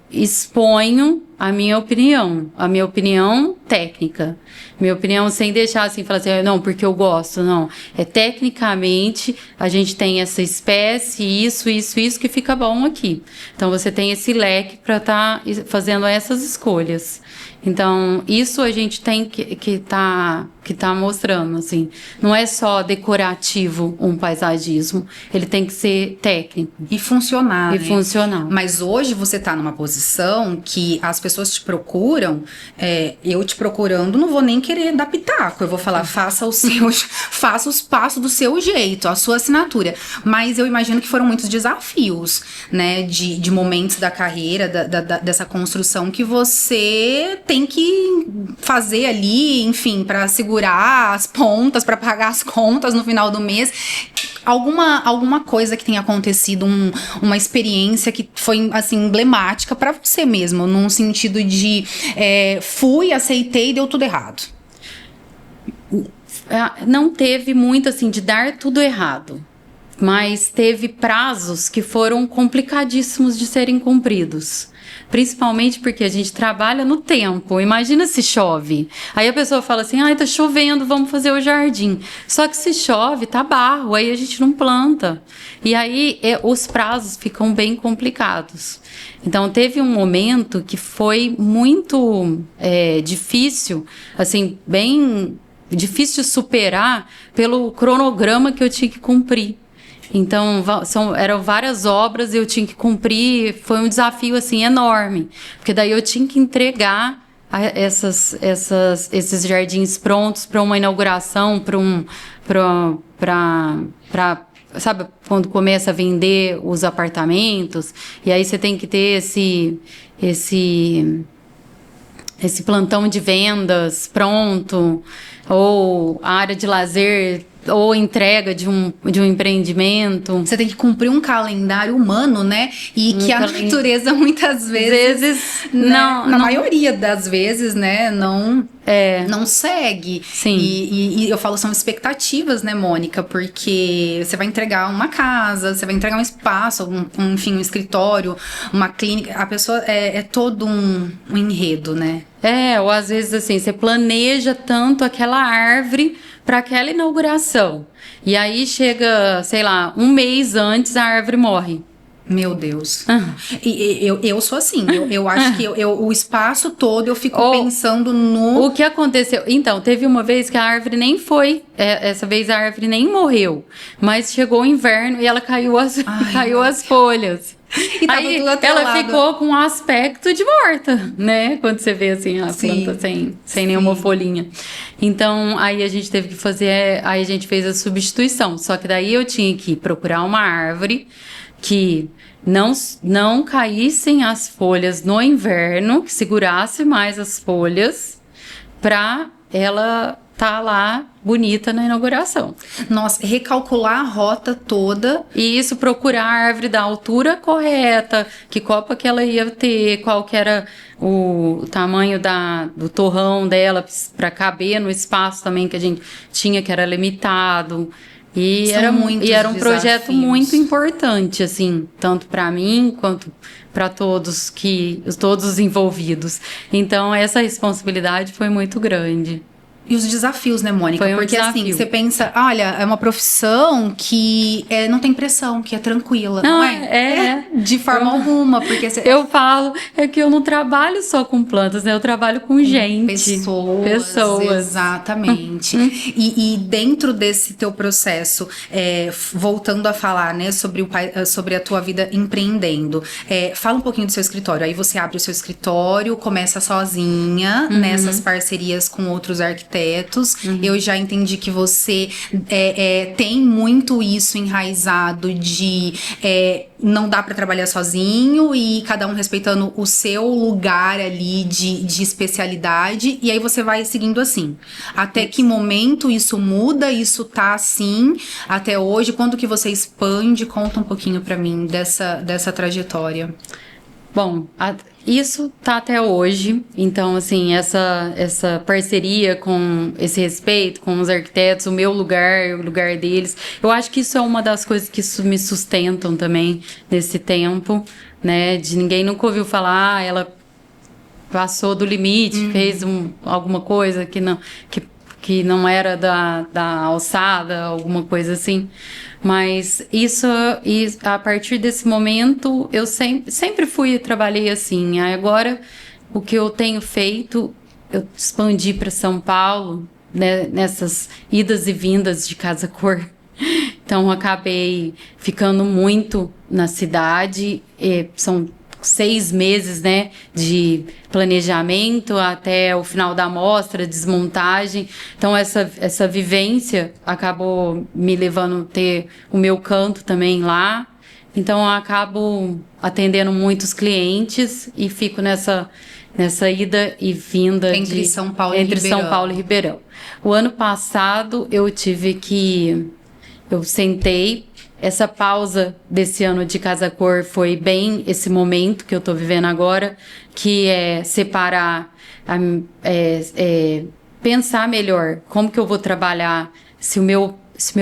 exponho a minha opinião técnica. Minha opinião sem deixar assim, falar assim, não, porque eu gosto, não. Tecnicamente, a gente tem essa espécie, isso que fica bom aqui. Então, você tem esse leque para estar fazendo essas escolhas. Então, isso a gente tem que tá mostrando, assim. Não é só decorativo um paisagismo, ele tem que ser técnico. E funcionar, E funcional. Mas hoje você tá numa posição que as pessoas te procuram, eu te procurando, não vou nem querer dar pitaco, eu vou falar, faça os passos do seu jeito, a sua assinatura. Mas eu imagino que foram muitos desafios, né, de momentos da carreira, dessa construção que você tem que fazer ali, enfim, para segurar as pontas, para pagar as contas no final do mês. Alguma coisa que tenha acontecido, uma experiência que foi, assim, emblemática para você mesmo, num sentido de fui, aceitei e deu tudo errado? Não teve muito, assim, de dar tudo errado. Mas teve prazos que foram complicadíssimos de serem cumpridos. Principalmente porque a gente trabalha no tempo. Imagina se chove. Aí a pessoa fala assim, tá chovendo, vamos fazer o jardim. Só que se chove, tá barro, aí a gente não planta. E aí os prazos ficam bem complicados. Então teve um momento que foi muito difícil, assim, bem difícil de superar pelo cronograma que eu tinha que cumprir. Então, eram várias obras e eu tinha que cumprir, foi um desafio, assim, enorme. Porque daí eu tinha que entregar esses jardins prontos para uma inauguração, sabe, quando começa a vender os apartamentos, e aí você tem que ter esse plantão de vendas pronto, ou a área de lazer, ou entrega de um empreendimento. Você tem que cumprir um calendário humano, né? E que a natureza muitas vezes né? Na maioria das vezes, né? Não segue. Sim. E eu falo, são expectativas, né, Mônica? Porque você vai entregar uma casa, você vai entregar um espaço, enfim, um escritório, uma clínica. A pessoa é todo um enredo, né? Ou às vezes, assim, você planeja tanto aquela árvore para aquela inauguração. E aí chega, sei lá, um mês antes a árvore morre. Meu Deus. E eu sou assim. Eu acho que o espaço todo eu fico pensando no... O que aconteceu? Então, teve uma vez que a árvore nem foi... essa vez a árvore nem morreu. Mas chegou o inverno e ela caiu as folhas. E tava aí tudo atrelado. Ela ficou com um aspecto de morta, né? Quando você vê assim a planta sem nenhuma folhinha. Então, aí a gente teve que fazer... Aí a gente fez a substituição. Só que daí eu tinha que procurar uma árvore que não caíssem as folhas no inverno, que segurasse mais as folhas, para ela tá lá bonita na inauguração. Nossa, recalcular a rota toda. E isso, procurar a árvore da altura correta, que copa que ela ia ter, qual que era o tamanho do torrão dela, para caber no espaço também que a gente tinha, que era limitado. E era um projeto muito importante, assim, tanto para mim quanto para todos os envolvidos. Então, essa responsabilidade foi muito grande. E os desafios, né, Mônica? Foi um Porque desafio. Assim, você pensa, olha, é uma profissão que não tem pressão, que é tranquila, não é? De forma alguma, porque eu falo, que eu não trabalho só com plantas, né? Eu trabalho com gente. Pessoas. Exatamente. E dentro desse teu processo, voltando a falar, né, sobre a tua vida empreendendo, fala um pouquinho do seu escritório. Aí você abre o seu escritório, começa sozinha, nessas parcerias com outros arquitetos, arquitetos. Eu já entendi que você tem muito isso enraizado de não dá para trabalhar sozinho e cada um respeitando o seu lugar ali de especialidade, e aí você vai seguindo assim. Até que momento isso muda, isso tá assim até hoje? Quando que você expande? Conta um pouquinho para mim dessa trajetória. Bom, isso tá até hoje, então, assim, essa parceria com esse respeito com os arquitetos, o meu lugar, o lugar deles, eu acho que isso é uma das coisas que me sustentam também nesse tempo, né, de ninguém nunca ouviu falar, ela passou do limite, fez alguma coisa que não era da alçada, alguma coisa assim. Mas a partir desse momento, eu sempre trabalhei assim. Agora, o que eu tenho feito, eu expandi para São Paulo, né, nessas idas e vindas de Casa Cor. Então, acabei ficando muito na cidade, são 6 meses, né, de planejamento até o final da mostra, desmontagem. Então, essa vivência acabou me levando a ter o meu canto também lá. Então, eu acabo atendendo muitos clientes e fico nessa ida e vinda entre São Paulo e Ribeirão. O ano passado, eu sentei. Essa pausa desse ano de Casa Cor foi bem esse momento que eu tô vivendo agora, que é separar, pensar melhor como que eu vou trabalhar, se meu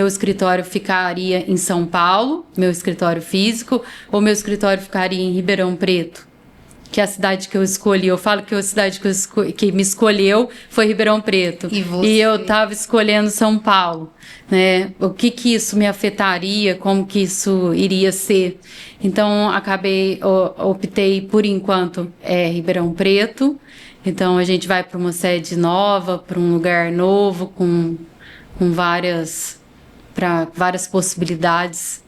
escritório ficaria em São Paulo, meu escritório físico, ou meu escritório ficaria em Ribeirão Preto, que é a cidade que eu escolhi. Eu falo que a cidade que me escolheu foi Ribeirão Preto. E eu estava escolhendo São Paulo, né? O que isso me afetaria, como que isso iria ser. Então, optei, por enquanto, Ribeirão Preto. Então, a gente vai para uma sede nova, para um lugar novo, com várias possibilidades.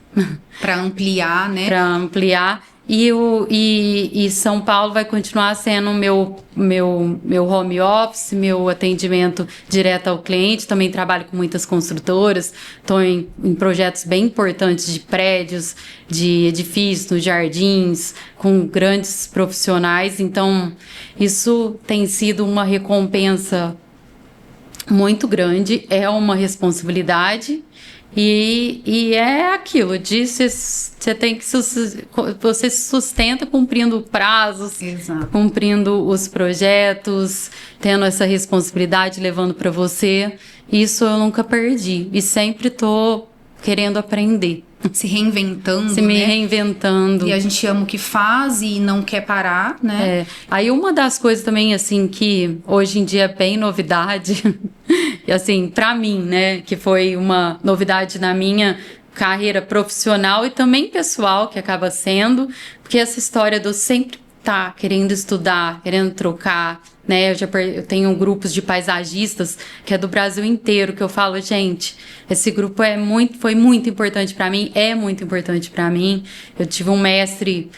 Para ampliar, né? Para ampliar. E São Paulo vai continuar sendo meu home office, meu atendimento direto ao cliente. Também trabalho com muitas construtoras, estou em projetos bem importantes de prédios, de edifícios, nos jardins, com grandes profissionais. Então, isso tem sido uma recompensa muito grande, é uma responsabilidade. E é aquilo, você se sustenta cumprindo prazos, exato, cumprindo os projetos, tendo essa responsabilidade, levando para você. Isso eu nunca perdi e sempre estou querendo aprender. Se reinventando, reinventando. E a gente ama o que faz e não quer parar, né? Aí uma das coisas também, assim, que hoje em dia é bem novidade, e assim, pra mim, né, que foi uma novidade na minha carreira profissional e também pessoal, que acaba sendo, porque essa história de eu sempre estar querendo estudar, querendo trocar, né? Eu tenho grupos de paisagistas que é do Brasil inteiro, que eu falo, gente, esse grupo foi muito importante para mim, é muito importante para mim. Eu tive um mestre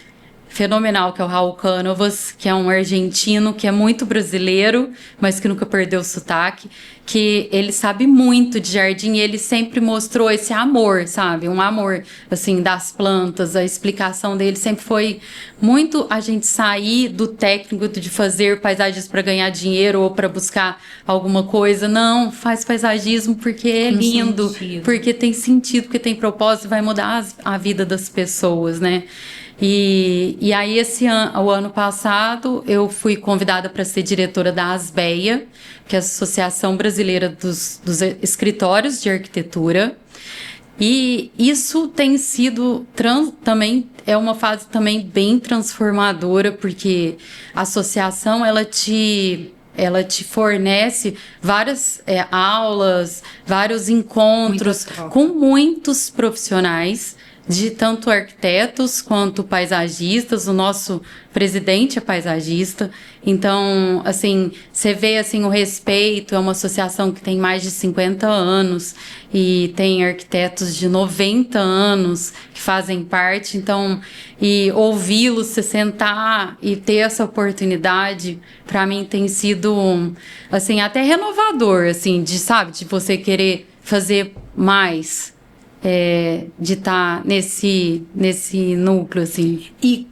fenomenal, que é o Raul Cánovas, que é um argentino, que é muito brasileiro, mas que nunca perdeu o sotaque, que ele sabe muito de jardim e ele sempre mostrou esse amor, sabe? Um amor, assim, das plantas. A explicação dele sempre foi muito a gente sair do técnico de fazer paisagens para ganhar dinheiro ou para buscar alguma coisa. Não, faz paisagismo porque é lindo, porque tem sentido, porque tem propósito, vai mudar a vida das pessoas, né? E aí, o ano passado, eu fui convidada para ser diretora da ASBEA, que é a Associação Brasileira dos Escritórios de Arquitetura. E isso tem sido também é uma fase também bem transformadora, porque a associação ela te fornece várias aulas, vários encontros com muitos profissionais de tanto arquitetos quanto paisagistas. O nosso presidente é paisagista. Então, assim, você vê assim, o Respeito é uma associação que tem mais de 50 anos e tem arquitetos de 90 anos que fazem parte. Então, e ouvi-los, se sentar e ter essa oportunidade, para mim tem sido, assim, até renovador, assim, de, sabe, de você querer fazer mais. De estar nesse núcleo, assim. E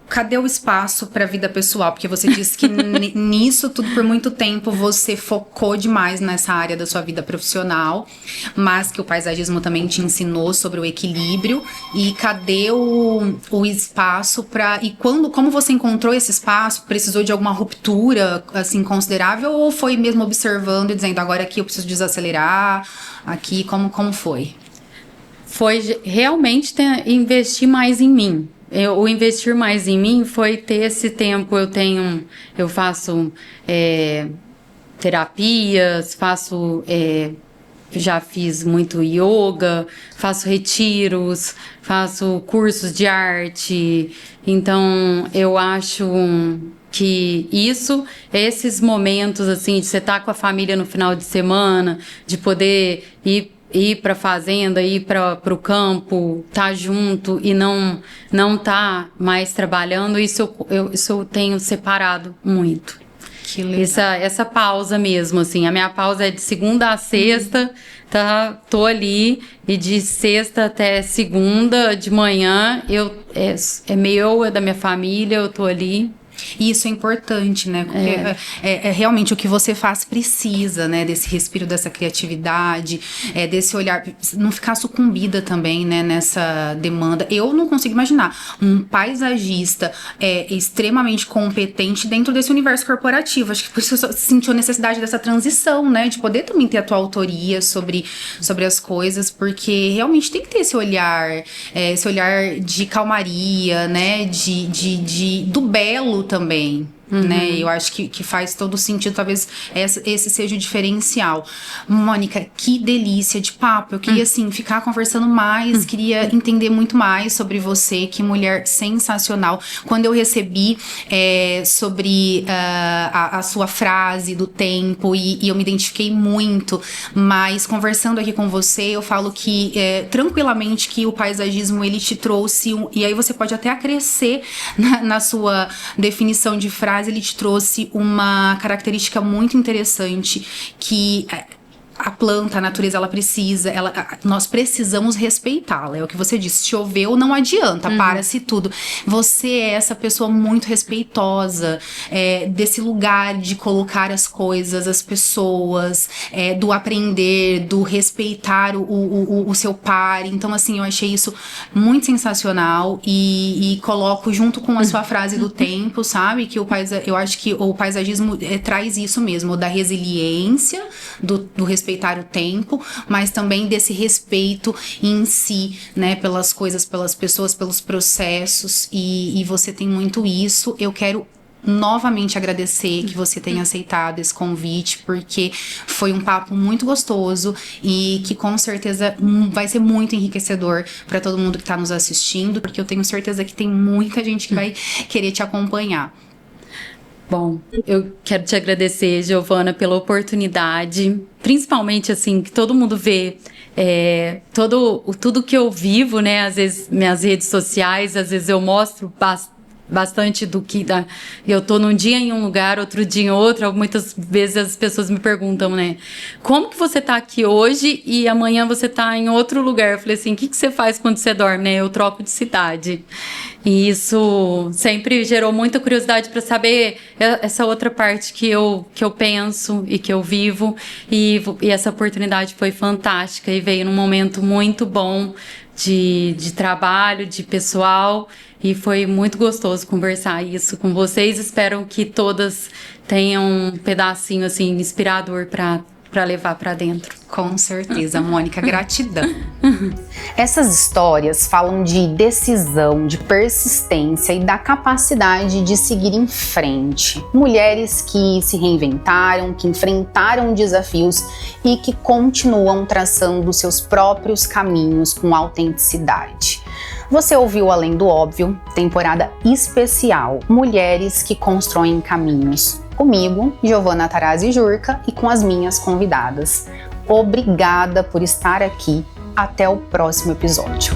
cadê o espaço para a vida pessoal? Porque você disse que nisso tudo, por muito tempo, você focou demais nessa área da sua vida profissional, mas que o paisagismo também te ensinou sobre o equilíbrio. E cadê o espaço para... E como você encontrou esse espaço? Precisou de alguma ruptura, assim, considerável? Ou foi mesmo observando e dizendo, agora aqui eu preciso desacelerar? Aqui, como foi? Foi realmente investir mais em mim. O investir mais em mim foi ter esse tempo. Eu faço terapias, já fiz muito yoga, faço retiros, faço cursos de arte. Então, eu acho que esses momentos, assim, de você estar com a família no final de semana, de poder ir para a fazenda, ir para o campo, estar junto e não estar mais trabalhando, isso eu tenho separado muito. Que legal. Essa pausa mesmo, assim, a minha pausa é de segunda a sexta, tô ali, e de sexta até segunda de manhã, é da minha família, eu tô ali. E isso é importante, né? Porque é realmente o que você faz precisa, né? Desse respiro, dessa criatividade, desse olhar, não ficar sucumbida também, né? Nessa demanda. Eu não consigo imaginar um paisagista extremamente competente dentro desse universo corporativo. Acho que por isso você sentiu a necessidade dessa transição, né? De poder também ter a tua autoria sobre as coisas, porque realmente tem que ter esse olhar de calmaria, né? Do belo também. Né? Eu acho que faz todo sentido, talvez esse seja o diferencial. Mônica, que delícia de papo. Eu queria, assim, ficar conversando mais, queria entender muito mais sobre você, que mulher sensacional. Quando eu recebi sobre a sua frase do tempo, e eu me identifiquei muito, mas conversando aqui com você, eu falo que tranquilamente que o paisagismo, ele te trouxe, e aí você pode até acrescer na sua definição de frase, ele te trouxe uma característica muito interessante, que a planta, a natureza, ela precisa, nós precisamos respeitá-la. É o que você disse, choveu, não adianta, para-se tudo. Você é essa pessoa muito respeitosa, desse lugar de colocar as coisas, as pessoas, do aprender, do respeitar o seu par. Então, assim, eu achei isso muito sensacional, e coloco junto com a sua frase do tempo, sabe? Que eu acho que o paisagismo traz isso mesmo, da resiliência, do respeitar o tempo, mas também desse respeito em si, né, pelas coisas, pelas pessoas, pelos processos, e você tem muito isso. Eu quero novamente agradecer que você tenha aceitado esse convite, porque foi um papo muito gostoso e que com certeza vai ser muito enriquecedor para todo mundo que está nos assistindo, porque eu tenho certeza que tem muita gente que vai querer te acompanhar. Bom, eu quero te agradecer, Giovana, pela oportunidade, principalmente, assim, que todo mundo vê tudo que eu vivo, né? Às vezes, minhas redes sociais, às vezes eu mostro bastante do que eu tô num dia em um lugar, outro dia em outro. Muitas vezes as pessoas me perguntam, né, como que você tá aqui hoje e amanhã você tá em outro lugar? Eu falei assim, o que você faz quando você dorme, né? Eu troco de cidade. E isso sempre gerou muita curiosidade para saber essa outra parte que eu penso e que eu vivo, e essa oportunidade foi fantástica e veio num momento muito bom de trabalho, de pessoal, e foi muito gostoso conversar isso com vocês. Espero que todas tenham um pedacinho assim inspirador para para levar para dentro. Com certeza, Mônica, gratidão. Essas histórias falam de decisão, de persistência e da capacidade de seguir em frente. Mulheres que se reinventaram, que enfrentaram desafios e que continuam traçando seus próprios caminhos com autenticidade. Você ouviu Além do Óbvio, temporada especial, Mulheres que Constroem Caminhos. Comigo, Giovana Tarazzi Jurca, e com as minhas convidadas. Obrigada por estar aqui. Até o próximo episódio.